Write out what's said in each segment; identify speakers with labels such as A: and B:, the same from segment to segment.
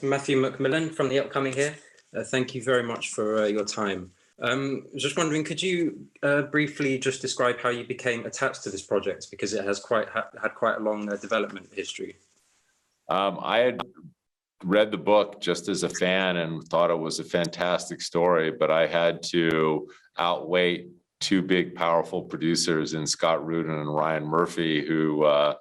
A: Matthew McMillan from The Upcoming here. Thank you very much for your time. Just wondering, could you briefly just describe how you became attached to this project, because it has had quite a long development history?
B: I had read the book just as a fan and thought it was a fantastic story, but I had to outweigh two big, powerful producers in Scott Rudin and Ryan Murphy, who were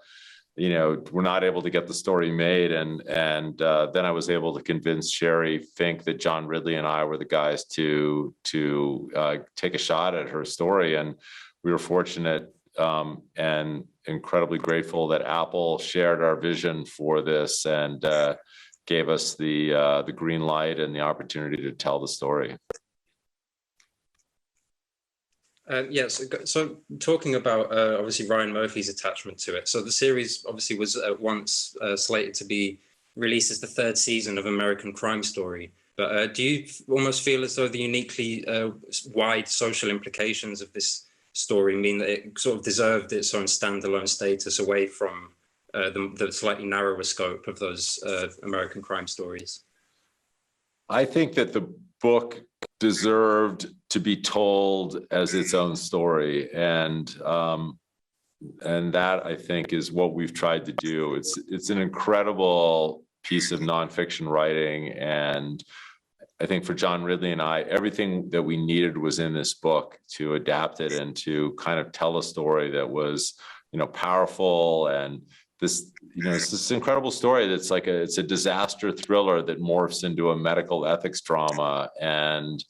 B: not able to get the story made. And then I was able to convince Sherry Fink that John Ridley and I were the guys to take a shot at her story. And we were fortunate and incredibly grateful that Apple shared our vision for this and gave us the green light and the opportunity to tell the story.
A: Yes, so talking about obviously Ryan Murphy's attachment to it. So the series obviously was at once slated to be released as the third season of American Crime Story. But do you almost feel as though the uniquely wide social implications of this story mean that it sort of deserved its own standalone status away from the slightly narrower scope of those American crime stories?
B: I think that the book deserved to be told as its own story, and that, I think, is what we've tried to do. It's an incredible piece of nonfiction writing, and I think for John Ridley and I, everything that we needed was in this book to adapt it and to kind of tell a story that was, powerful. And this, it's this incredible story that's like it's a disaster thriller that morphs into a medical ethics drama, and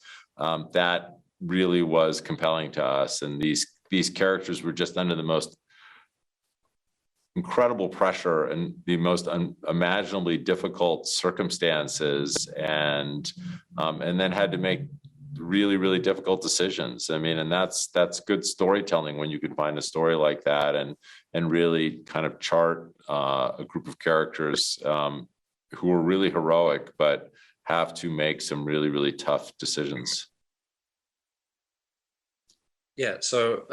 B: that really was compelling to us. And these characters were just under the most incredible pressure and the most unimaginably difficult circumstances, and then had to make really, really difficult decisions. I mean, and that's good storytelling when you can find a story like that and really kind of chart a group of characters who are really heroic, but have to make some really, really tough decisions.
A: Yeah, so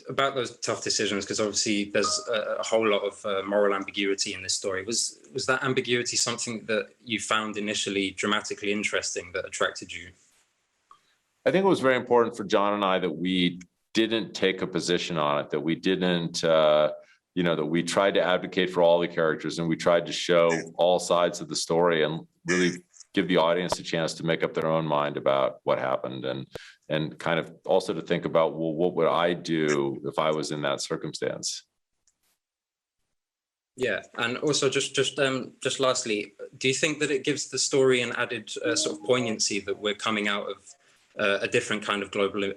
A: about those tough decisions, because obviously there's a whole lot of moral ambiguity in this story. Was that ambiguity something that you found initially dramatically interesting, that attracted you?
B: I think it was very important for John and I that we didn't take a position on it, that we didn't, that we tried to advocate for all the characters, and we tried to show all sides of the story and really give the audience a chance to make up their own mind about what happened, and kind of also to think about, well, what would I do if I was in that circumstance?
A: Yeah, and also just lastly, do you think that it gives the story an added sort of poignancy that we're coming out of a different kind of global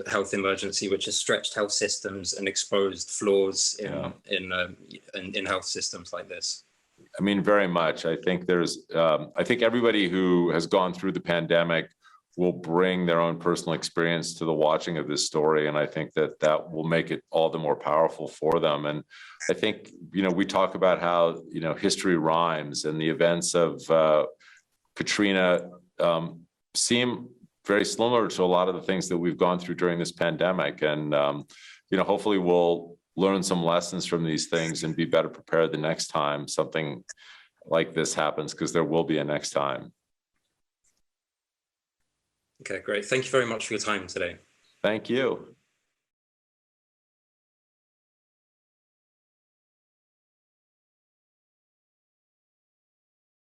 A: health emergency, which has stretched health systems and exposed flaws in health systems like this?
B: I mean, very much. I think I think everybody who has gone through the pandemic will bring their own personal experience to the watching of this story. And I think that will make it all the more powerful for them. And I think, we talk about how, history rhymes, and the events of Katrina seem very similar to a lot of the things that we've gone through during this pandemic. And, hopefully we'll learn some lessons from these things and be better prepared the next time something like this happens, because there will be a next time.
A: Okay, great. Thank you very much for your time today.
B: Thank you.